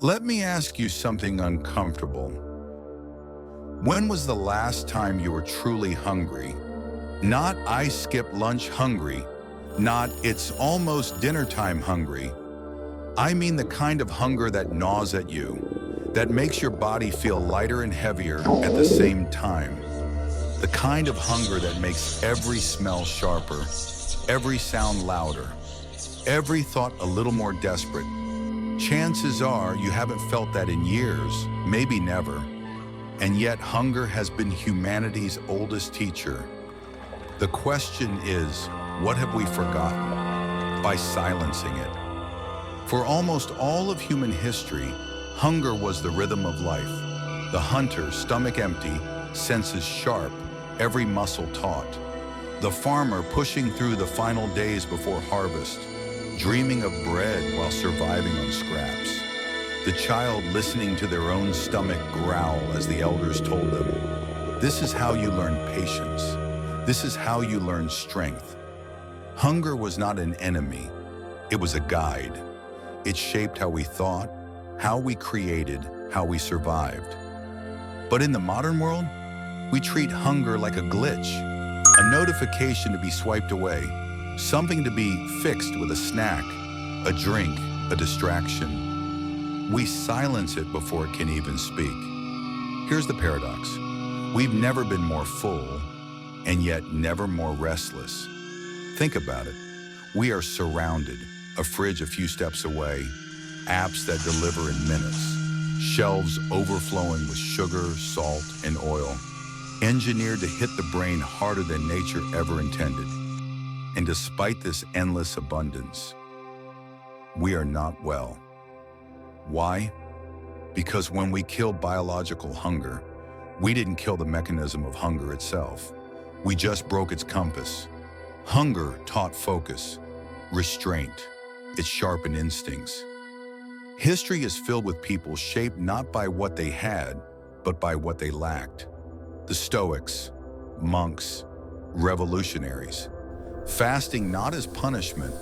Let me ask you something uncomfortable. When was the last time you were truly hungry? Not "I skipped lunch" hungry, not "it's almost dinner time" hungry. I mean the kind of hunger that gnaws at you, that makes your body feel lighter and heavier at the same time. The kind of hunger that makes every smell sharper, every sound louder, every thought a little more desperate. Chances are you haven't felt that in years, maybe never. And yet hunger has been humanity's oldest teacher. The question is, what have we forgotten by silencing it? For almost all of human history, hunger was the rhythm of life. The hunter, stomach empty, senses sharp, every muscle taut. The farmer pushing through the final days before harvest, dreaming of bread while surviving on scraps. The child listening to their own stomach growl as the elders told them, "This is how you learn patience. This is how you learn strength." Hunger was not an enemy. It was a guide. It shaped how we thought, how we created, how we survived. But in the modern world, we treat hunger like a glitch, a notification to be swiped away, something to be fixed with a snack, a drink, a distraction. We silence it before it can even speak. Here's the paradox. We've never been more full, and yet never more restless. Think about it. We are surrounded, a fridge a few steps away, apps that deliver in minutes, shelves overflowing with sugar, salt, and oil, engineered to hit the brain harder than nature ever intended. And despite this endless abundance, we are not well. Why? Because when we kill biological hunger, we didn't kill the mechanism of hunger itself. We just broke its compass. Hunger taught focus, restraint. It sharpened instincts. History is filled with people shaped not by what they had, but by what they lacked. The Stoics, monks, revolutionaries. Fasting not as punishment,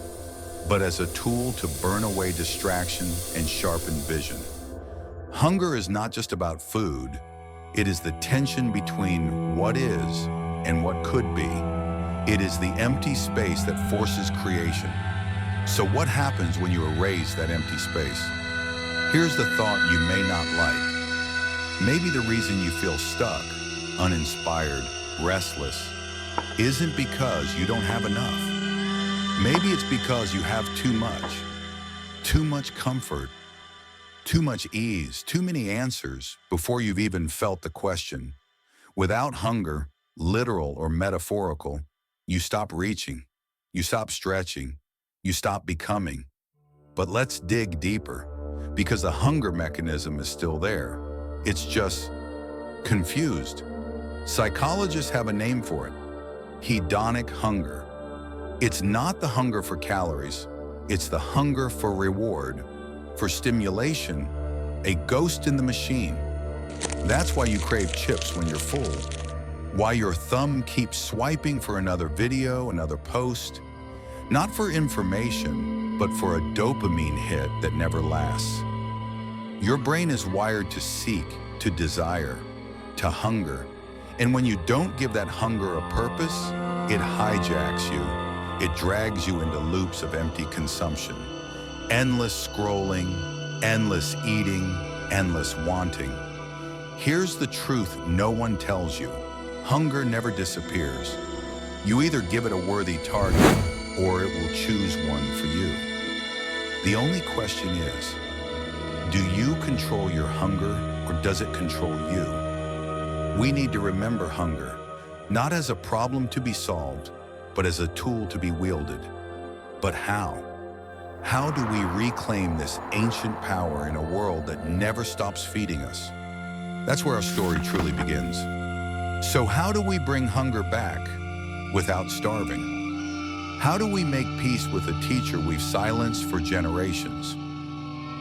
but as a tool to burn away distraction and sharpen vision. Hunger is not just about food. It is the tension between what is and what could be. It is the empty space that forces creation. So what happens when you erase that empty space? Here's the thought you may not like. Maybe the reason you feel stuck, uninspired, restless, isn't because you don't have enough. Maybe it's because you have too much comfort, too much ease, too many answers before you've even felt the question. Without hunger, literal or metaphorical, you stop reaching, you stop stretching, you stop becoming. But let's dig deeper, because the hunger mechanism is still there. It's just confused. Psychologists have a name for it: hedonic hunger. It's not the hunger for calories, it's the hunger for reward, for stimulation, a ghost in the machine. That's why you crave chips when you're full, why your thumb keeps swiping for another video, another post, not for information, but for a dopamine hit that never lasts. Your brain is wired to seek, to desire, to hunger. And when you don't give that hunger a purpose, it hijacks you. It drags you into loops of empty consumption. Endless scrolling, endless eating, endless wanting. Here's the truth no one tells you. Hunger never disappears. You either give it a worthy target, or it will choose one for you. The only question is, do you control your hunger, or does it control you? We need to remember hunger, not as a problem to be solved, but as a tool to be wielded. But how? How do we reclaim this ancient power in a world that never stops feeding us? That's where our story truly begins. So how do we bring hunger back without starving? How do we make peace with a teacher we've silenced for generations?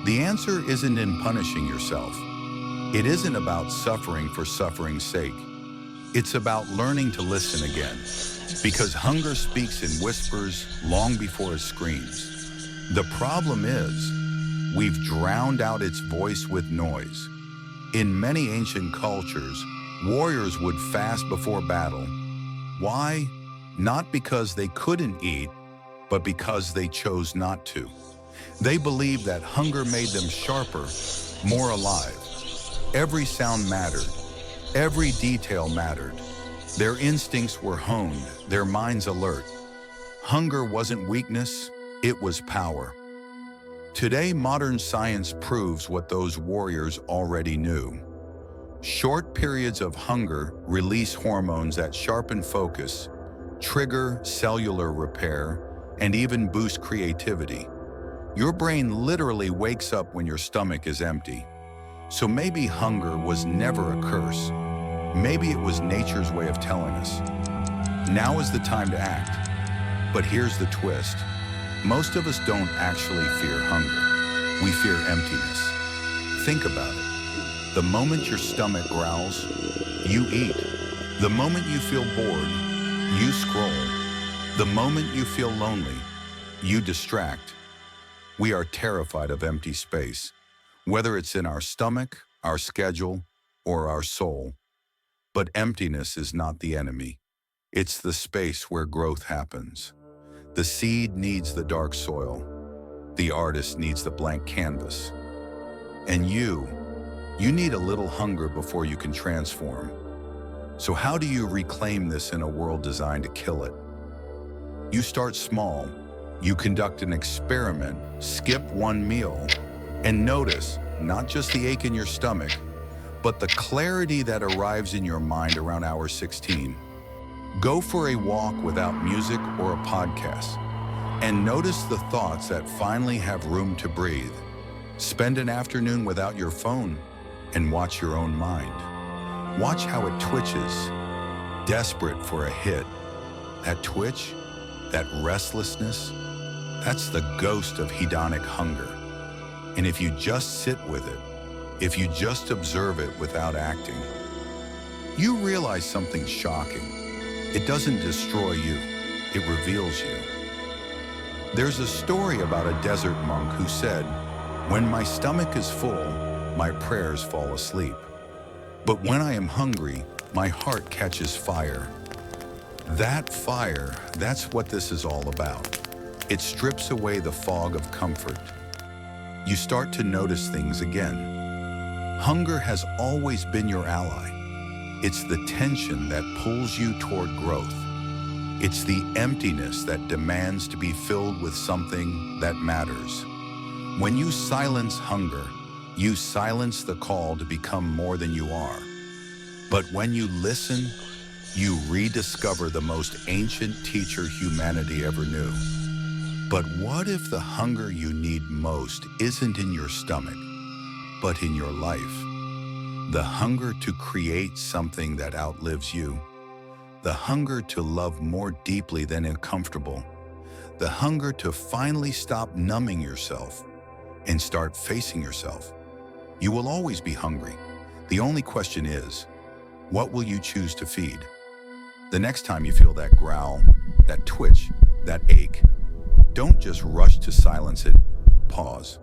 The answer isn't in punishing yourself. It isn't about suffering for suffering's sake. It's about learning to listen again, because hunger speaks in whispers long before it screams. The problem is, We've drowned out its voice with noise. In many ancient cultures, warriors would fast before battle. Why? Not because they couldn't eat, but because they chose not to. They believed that hunger made them sharper, more alive. Every sound mattered. Every detail mattered. Their instincts were honed, their minds alert. Hunger wasn't weakness, it was power. Today, modern science proves what those warriors already knew. Short periods of hunger release hormones that sharpen focus, trigger cellular repair, and even boost creativity. Your brain literally wakes up when your stomach is empty. So maybe hunger was never a curse. Maybe it was nature's way of telling us, now is the time to act. But here's the twist. Most of us don't actually fear hunger. We fear emptiness. Think about it. The moment your stomach growls, you eat. The moment you feel bored, you scroll. The moment you feel lonely, you distract. We are terrified of empty space, whether it's in our stomach, our schedule, or our soul. But emptiness is not the enemy. It's the space where growth happens. The seed needs the dark soil. The artist needs the blank canvas. And you need a little hunger before you can transform. So how do you reclaim this in a world designed to kill it? You start small. You conduct an experiment, skip one meal, and notice not just the ache in your stomach, but the clarity that arrives in your mind around hour 16. Go for a walk without music or a podcast, and notice the thoughts that finally have room to breathe. Spend an afternoon without your phone and watch your own mind. Watch how it twitches, desperate for a hit. That twitch, that restlessness, that's the ghost of hedonic hunger. And if you just sit with it, if you just observe it without acting, you realize something shocking. It doesn't destroy you, it reveals you. There's a story about a desert monk who said, "When my stomach is full, my prayers fall asleep. But when I am hungry, my heart catches fire." That fire, that's what this is all about. It strips away the fog of comfort. You start to notice things again. Hunger has always been your ally. It's the tension that pulls you toward growth. It's the emptiness that demands to be filled with something that matters. When you silence hunger, you silence the call to become more than you are. But when you listen, you rediscover the most ancient teacher humanity ever knew. But what if the hunger you need most isn't in your stomach, but in your life? The hunger to create something that outlives you. The hunger to love more deeply than uncomfortable. The hunger to finally stop numbing yourself and start facing yourself. You will always be hungry. The only question is, what will you choose to feed? The next time you feel that growl, that twitch, that ache, don't just rush to silence it. Pause.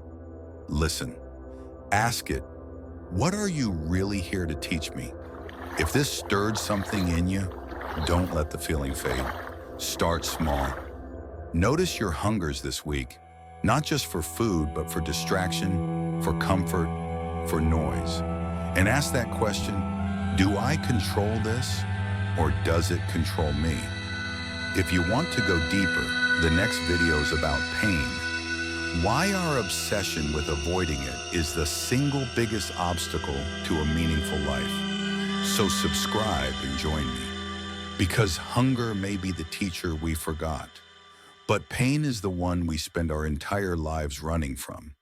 Listen. Ask it, what are you really here to teach me? If this stirred something in you, don't let the feeling fade. Start small. Notice your hungers this week, not just for food, but for distraction, for comfort, for noise. And ask that question, do I control this, or does it control me? If you want to go deeper, the next video is about pain. Why our obsession with avoiding it is the single biggest obstacle to a meaningful life. So subscribe and join me. Because hunger may be the teacher we forgot, but pain is the one we spend our entire lives running from.